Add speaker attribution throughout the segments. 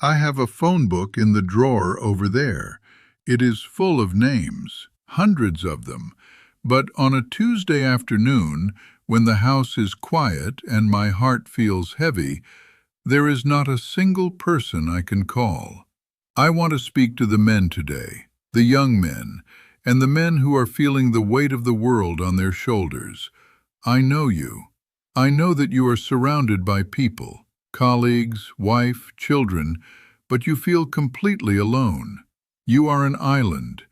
Speaker 1: I have a phone book in the drawer over there. It is full of names, hundreds of them. But on a Tuesday afternoon, when the house is quiet and my heart feels heavy, there is not a single person I can call. I want to speak to the men today, the young men, and the men who are feeling the weight of the world on their shoulders. I know you. I know that you are surrounded by people, colleagues, wife, children, but you feel completely alone. You are an island,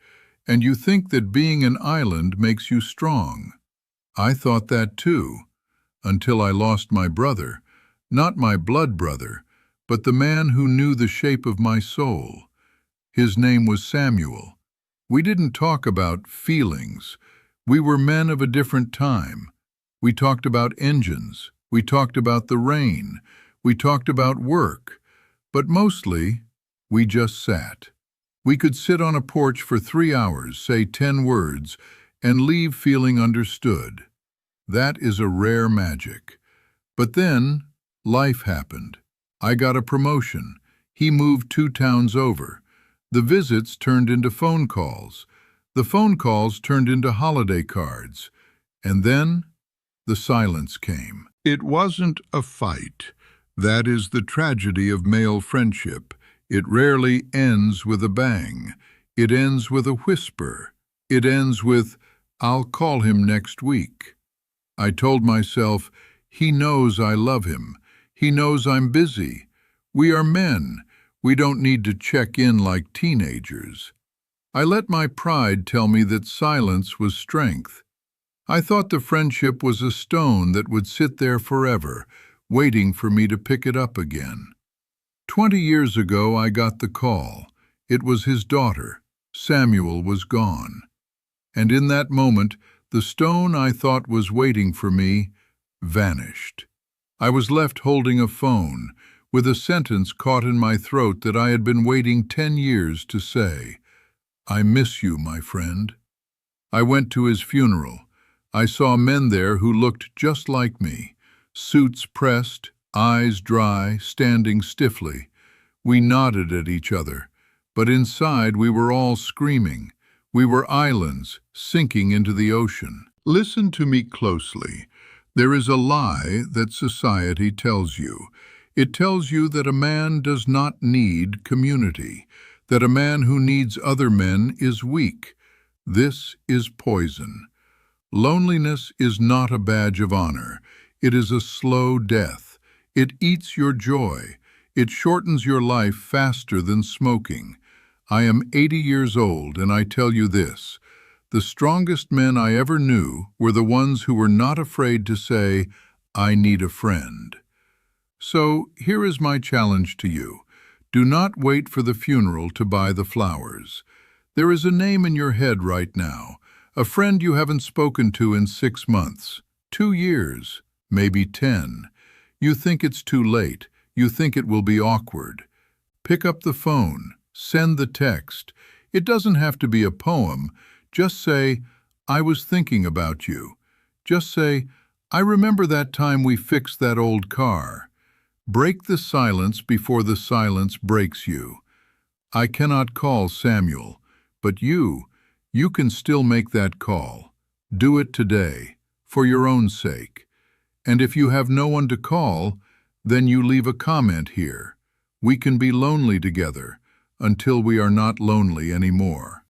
Speaker 1: and you think that being an island makes you strong. I thought that too, until I lost my brother, not my blood brother, but the man who knew the shape of my soul. His name was Samuel. We didn't talk about feelings. We were men of a different time. We talked about engines. We talked about the rain. We talked about work. But mostly, we just sat. We could sit on a porch for 3 hours, say 10 words, and leave feeling understood. That is a rare magic. But then, life happened. I got a promotion. He moved 2 towns over. The visits turned into phone calls. The phone calls turned into holiday cards. And then, the silence came. It wasn't a fight. That is the tragedy of male friendship. It rarely ends with a bang. It ends with a whisper. It ends with, "I'll call him next week." I told myself, he knows I love him. He knows I'm busy. We are men. We don't need to check in like teenagers. I let my pride tell me that silence was strength. I thought the friendship was a stone that would sit there forever, waiting for me to pick it up again. 20 years ago, I got the call. It was his daughter. Samuel was gone. And in that moment, the stone I thought was waiting for me vanished. I was left holding a phone, with a sentence caught in my throat that I had been waiting 10 years to say. I miss you, my friend. I went to his funeral. I saw men there who looked just like me, suits pressed, eyes dry, standing stiffly. We nodded at each other, but inside we were all screaming. We were islands, sinking into the ocean. Listen to me closely. There is a lie that society tells you. It tells you that a man does not need community, that a man who needs other men is weak. This is poison. Loneliness is not a badge of honor. It is a slow death. It eats your joy. It shortens your life faster than smoking. I am 80 years old, and I tell you this. The strongest men I ever knew were the ones who were not afraid to say, I need a friend. So here is my challenge to you. Do not wait for the funeral to buy the flowers. There is a name in your head right now, a friend you haven't spoken to in 6 months, 2 years, maybe 10. You think it's too late. You think it will be awkward. Pick up the phone. Send the text. It doesn't have to be a poem. Just say, I was thinking about you. Just say, I remember that time we fixed that old car. Break the silence before the silence breaks you. I cannot call Samuel, but you can still make that call. Do it today, for your own sake. And if you have no one to call, then you leave a comment here. We can be lonely together until we are not lonely anymore.